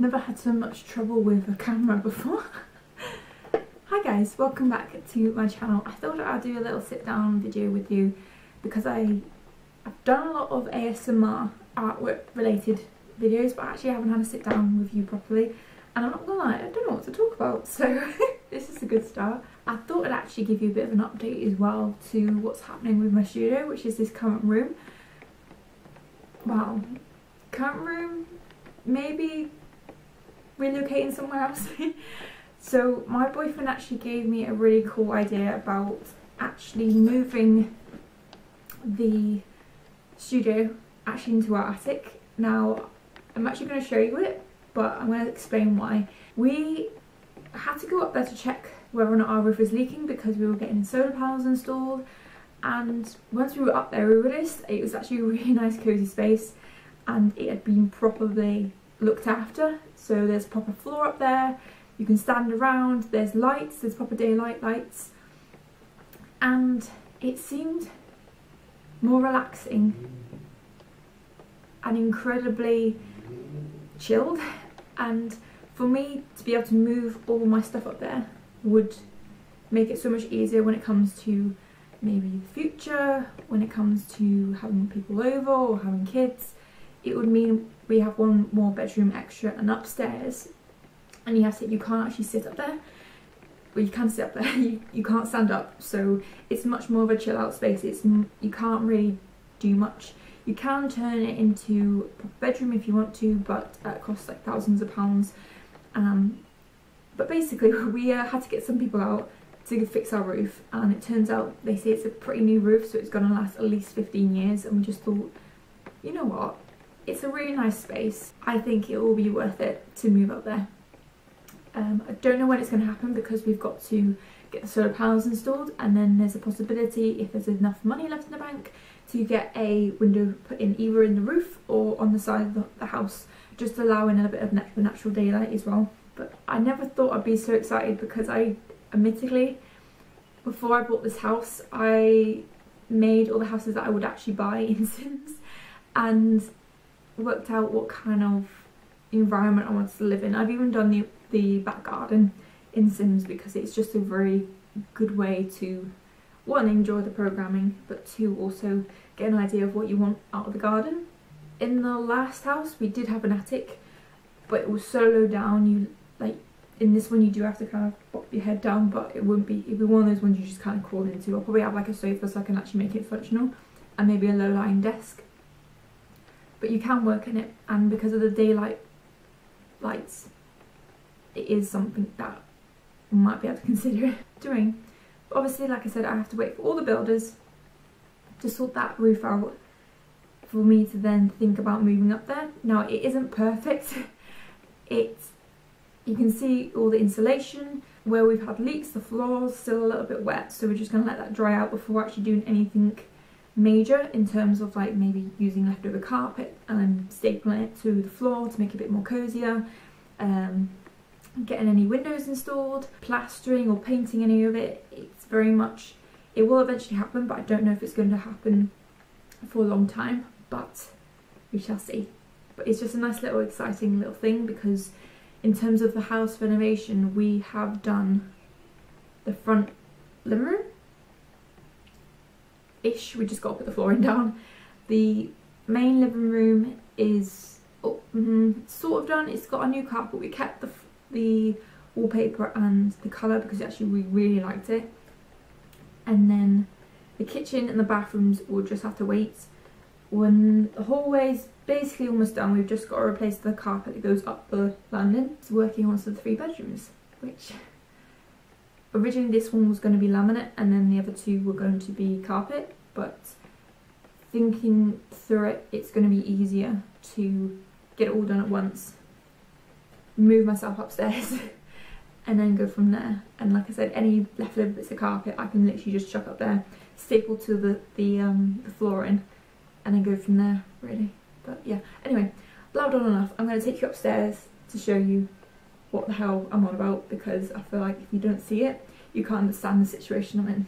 never had so much trouble with a camera before. Hi guys, welcome back to my channel. I thought I'd do a little sit down video with you because I've done a lot of ASMR artwork related videos, but actually I haven't had a sit down with you properly, and I'm not gonna lie, I don't know what to talk about, so this is a good start. I thought I'd actually give you a bit of an update as well to what's happening with my studio, which is this current room. Wow, current room, maybe relocating somewhere else. So my boyfriend actually gave me a really cool idea about actually moving the studio actually into our attic. Now I'm actually going to show you it, but I'm going to explain why. We had to go up there to check whether or not our roof was leaking because we were getting solar panels installed, and once we were up there we realised it was actually a really nice cozy space and it had been properly looked after. So there's proper floor up there, you can stand around, there's lights, there's proper daylight lights, and it seemed more relaxing and incredibly chilled. And for me to be able to move all my stuff up there would make it so much easier when it comes to maybe the future, when it comes to having people over or having kids. It would mean we have one more bedroom extra, and upstairs, and you can't actually sit up there. Well, you can sit up there, you can't stand up, so it's much more of a chill out space. You can't really do much. You can turn it into a bedroom if you want to, but it costs like thousands of pounds. But basically we had to get some people out to fix our roof, and it turns out they say it's a pretty new roof, so it's going to last at least 15 years, and we just thought, you know what, it's a really nice space. I think it will be worth it to move up there. I don't know when it's going to happen because we've got to get the solar panels installed, and then there's a possibility, if there's enough money left in the bank, to get a window put in either in the roof or on the side of the house, just allowing a bit of natural daylight as well. But I never thought I'd be so excited because admittedly, before I bought this house, I made all the houses that I would actually buy in Sims and worked out what kind of environment I wanted to live in. I've even done the back garden in Sims because it's just a very good way to, one, enjoy the programming, but two, also get an idea of what you want out of the garden. In the last house we did have an attic, but it was so low down, in this one you do have to kind of pop your head down, but it'd be one of those ones you just kind of crawl into. I'll probably have like a sofa so I can actually make it functional, and maybe a low-lying desk. But you can work in it, and because of the daylight lights, it is something that you might be able to consider doing. But obviously, like I said, I have to wait for all the builders to sort that roof out for me to then think about moving up there. Now, it isn't perfect. You can see all the insulation. Where we've had leaks, the floor's still a little bit wet, so we're just going to let that dry out before actually doing anything major in terms of like maybe using leftover carpet and stapling it to the floor to make it a bit more cozier, getting any windows installed, plastering or painting any of it. It's very much, it will eventually happen, but I don't know if it's going to happen for a long time, but we shall see. But it's just a nice little exciting little thing because in terms of the house renovation, we have done the front living room ish. We just got to put the flooring down. The main living room is sort of done. It's got a new carpet. We kept the wallpaper and the colour because actually we really liked it. And then the kitchen and the bathrooms will just have to wait. When the hallway's basically almost done, we've just got to replace the carpet that goes up the landing. It's working on some 3 bedrooms, which originally this one was going to be laminate and then the other 2 were going to be carpet, but thinking through it, it's going to be easier to get it all done at once, move myself upstairs and then go from there. And like I said, any leftover bits of carpet I can literally just chuck up there, staple to the flooring, and then go from there, really. But yeah, anyway, blabbed on enough. I'm going to take you upstairs to show you what the hell I'm on about, because I feel like if you don't see it, you can't understand the situation I'm in.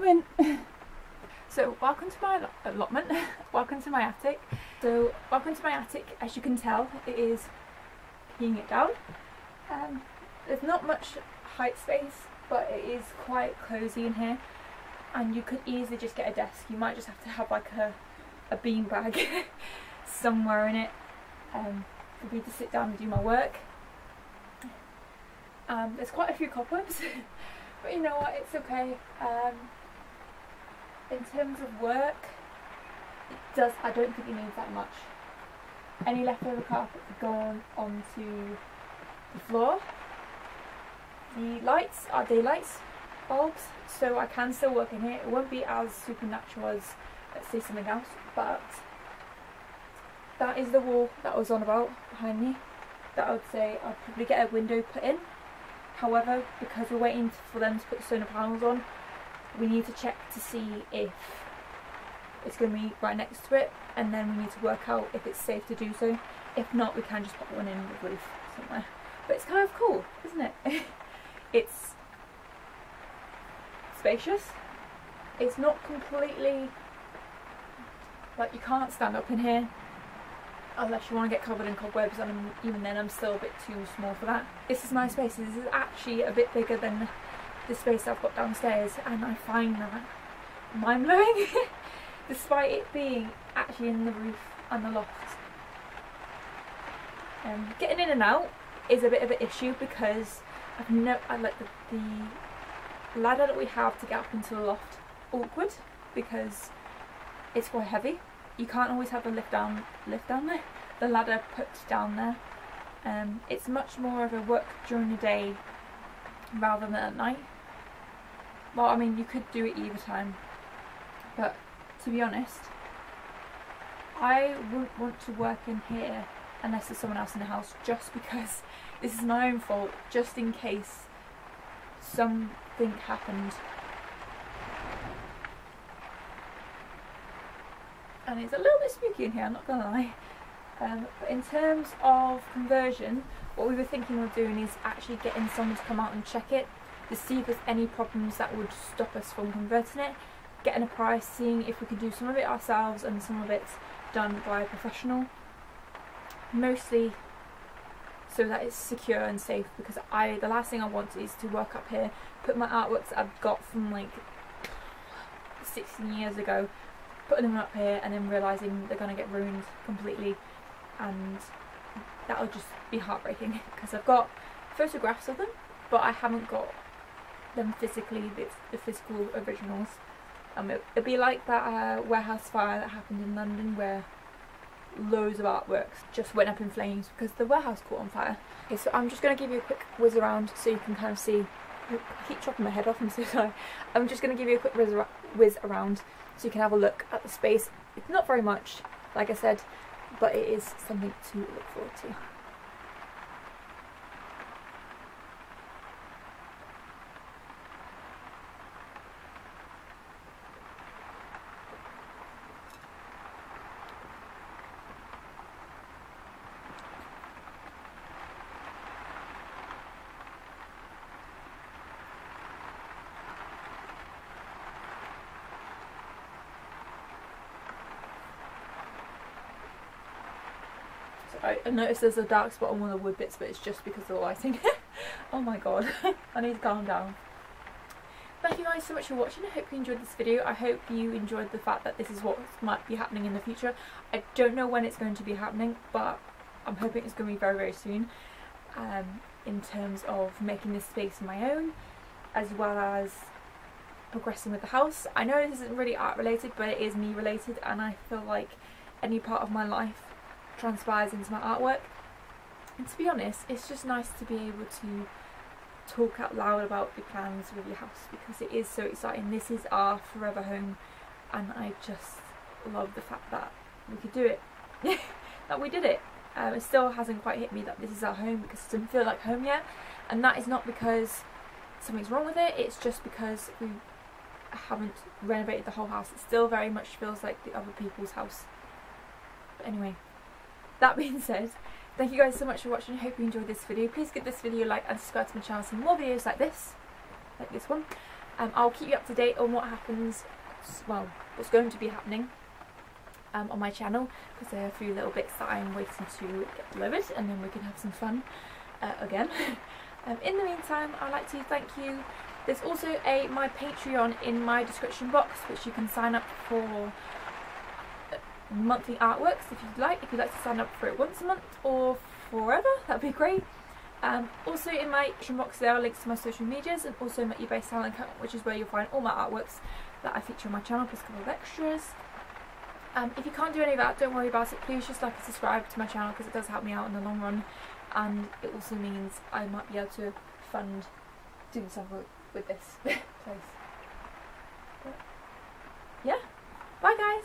allotment. So welcome to my allotment. Welcome to my attic. So welcome to my attic. As you can tell, it is peeing it down. There's not much height space, but it is quite cozy in here, and you could easily just get a desk. You might just have to have like a bean bag somewhere in it for me to sit down and do my work. There's quite a few cobwebs, but you know what, it's okay. In terms of work, I don't think it needs that much. Any leftover carpet could go onto the floor. The lights are daylights bulbs, so I can still work in here. It won't be as supernatural as, let's say, something else, but that is the wall that I was on about behind me, that I would say I'd probably get a window put in. However, because we're waiting for them to put the solar panels on, we need to check to see if it's going to be right next to it, and then we need to work out if it's safe to do so. If not, we can just put one in the roof somewhere. But it's kind of cool, isn't it? It's spacious. It's not completely, like, you can't stand up in here unless you want to get covered in cobwebs, and even then I'm still a bit too small for that. This is my space. This is actually a bit bigger than the space I've got downstairs, and I find that mind-blowing despite it being actually in the roof and the loft. Getting in and out is a bit of an issue because I like the ladder that we have to get up into the loft awkward because it's quite heavy. You can't always have the lift down there, the ladder put down there. It's much more of a work during the day rather than at night. Well, I mean, you could do it either time, but to be honest, I wouldn't want to work in here unless there's someone else in the house, just because this is my own fault, just in case something happened. And it's a little bit spooky in here, I'm not gonna lie. But in terms of conversion, what we were thinking of doing is actually getting someone to come out and check it to see if there's any problems that would stop us from converting it, getting a price, seeing if we could do some of it ourselves and some of it done by a professional. Mostly so that it's secure and safe, because the last thing I want is to work up here, put my artworks that I've got from like 16 years ago, putting them up here and then realising they're going to get ruined completely, and that'll just be heartbreaking because I've got photographs of them but I haven't got them physically, the physical originals. It'd be like that warehouse fire that happened in London where loads of artworks just went up in flames because the warehouse caught on fire. Okay, so I'm just going to give you a quick whiz around so you can kind of see. I keep chopping my head off, I'm so sorry. I'm just going to give you a quick whiz around so you can have a look at the space. It's not very much, like I said, but it is something to look forward to. I noticed there's a dark spot on one of the wood bits, but it's just because of the lighting. Oh my god, I need to calm down. Thank you guys so much for watching. I hope you enjoyed this video. I hope you enjoyed the fact that this is what might be happening in the future. I don't know when it's going to be happening, but I'm hoping it's going to be very, very soon. In terms of making this space my own, as well as progressing with the house. I know this isn't really art related, but it is me related, and I feel like any part of my life transpires into my artwork. And to be honest, it's just nice to be able to talk out loud about the plans with your house, because it is so exciting. This is our forever home, and I just love the fact that we could do it. That we did it. It still hasn't quite hit me that this is our home, because it doesn't feel like home yet, and that is not because something's wrong with it, it's just because we haven't renovated the whole house. It still very much feels like the other people's house. But anyway, that being said, thank you guys so much for watching. I hope you enjoyed this video. Please give this video a like and subscribe to my channel to see more videos like this one. I'll keep you up to date on what happens, well, what's going to be happening on my channel, because there are a few little bits that I'm waiting to get delivered, and then we can have some fun again. In the meantime, I'd like to thank you. There's also my Patreon in my description box, which you can sign up for monthly artworks if you'd like. If you'd like to sign up for it once a month or forever, that'd be great. Also in my description box there are links to my social medias, and also my eBay selling account, which is where you'll find all my artworks that I feature on my channel, plus a couple of extras. If you can't do any of that, don't worry about it. Please just like and subscribe to my channel, because it does help me out in the long run, and it also means I might be able to fund doing stuff with this place. But yeah, bye guys!